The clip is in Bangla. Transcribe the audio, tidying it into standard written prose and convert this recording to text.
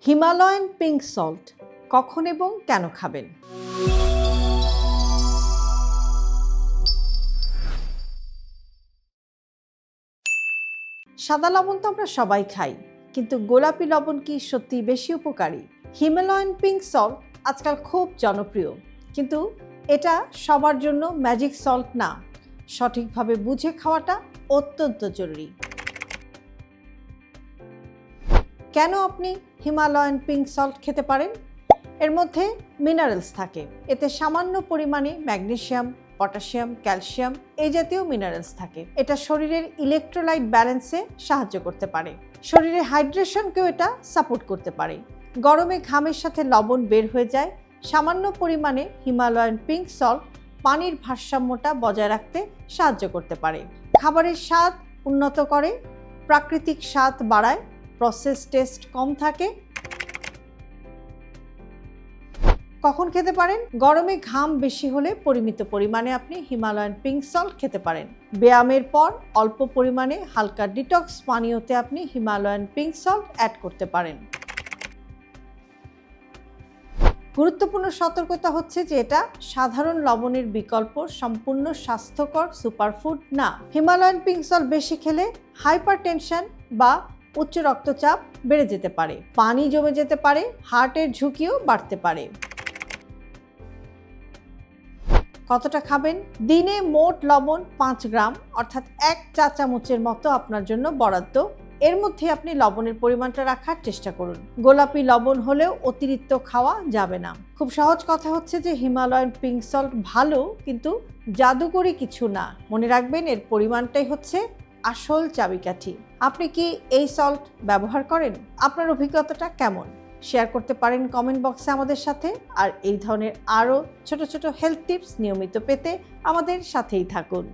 হিমালয়ান পিঙ্ক সল্ট কখন এবং কেন খাবেন? সাদা লবণ তো আমরা সবাই খাই, কিন্তু গোলাপি লবণ কি সত্যি বেশি উপকারী? হিমালয়ান পিঙ্ক সল্ট আজকাল খুব জনপ্রিয়, কিন্তু এটা সবার জন্য ম্যাজিক সল্ট না। সঠিকভাবে বুঝে খাওয়াটা অত্যন্ত জরুরি। কেন আপনি হিমালয়ান পিঙ্ক সল্ট খেতে পারেন? এর মধ্যে মিনারেলস থাকে। এতে সামান্য পরিমাণে ম্যাগনেসিয়াম, পটাশিয়াম, ক্যালসিয়াম এই জাতীয় মিনারেলস থাকে। এটা শরীরের ইলেকট্রোলাইট ব্যালেন্সে সাহায্য করতে পারে। শরীরের হাইড্রেশনকেও এটা সাপোর্ট করতে পারে। গরমে ঘামের সাথে লবণ বের হয়ে যায়। সামান্য পরিমাণে হিমালয়ান পিঙ্ক সল্ট পানির ভারসাম্যটা বজায় রাখতে সাহায্য করতে পারে। খাবারের স্বাদ উন্নত করে, প্রাকৃতিক স্বাদ বাড়ায়, প্রসেস টেস্ট কম থাকে। কখন খেতে পারেন? গরমে ঘাম বেশি হলে পরিমিত পরিমাণে আপনি হিমালয়ান পিঙ্ক সল্ট খেতে পারেন। ব্যায়ামের পর অল্প পরিমাণে হালকা ডিটক্স পানীয়তে আপনি হিমালয়ান পিঙ্ক সল্ট অ্যাড করতে পারেন। গুরুত্বপূর্ণ সতর্কতা হচ্ছে যে এটা সাধারণ লবণের বিকল্প, সম্পূর্ণ স্বাস্থ্যকর সুপারফুড না। হিমালয়ান পিঙ্ক সল্ট বেশি খেলে হাইপারটেনশন বা উচ্চ রক্তচাপ বেড়ে যেতে পারে, পানি জমে যেতে পারে, হার্টের ঝুঁকিও বাড়তে পারে। কতটা খাবেন? দিনে মোট লবণ 5 গ্রাম অর্থাৎ 1 চা চামচের মতো আপনার জন্য বরাদ্দ। এর মধ্যে আপনি লবণের পরিমাণটা রাখার চেষ্টা করুন। গোলাপি লবণ হলেও অতিরিক্ত খাওয়া যাবে না। খুব সহজ কথা হচ্ছে যে হিমালয়ান পিঙ্ক সল্ট ভালো, কিন্তু জাদুকরি কিছু না। মনে রাখবেন, এর পরিমাণটাই হচ্ছে আসল চাবিকাঠি। আপনি কি এই সল্ট ব্যবহার করেন? আপনার অভিজ্ঞতাটা কেমন? শেয়ার করতে পারেন কমেন্ট বক্সে আমাদের সাথে। আর এই ধরনের আরও ছোট ছোট হেলথ টিপস নিয়মিত পেতে আমাদের সাথেই থাকুন।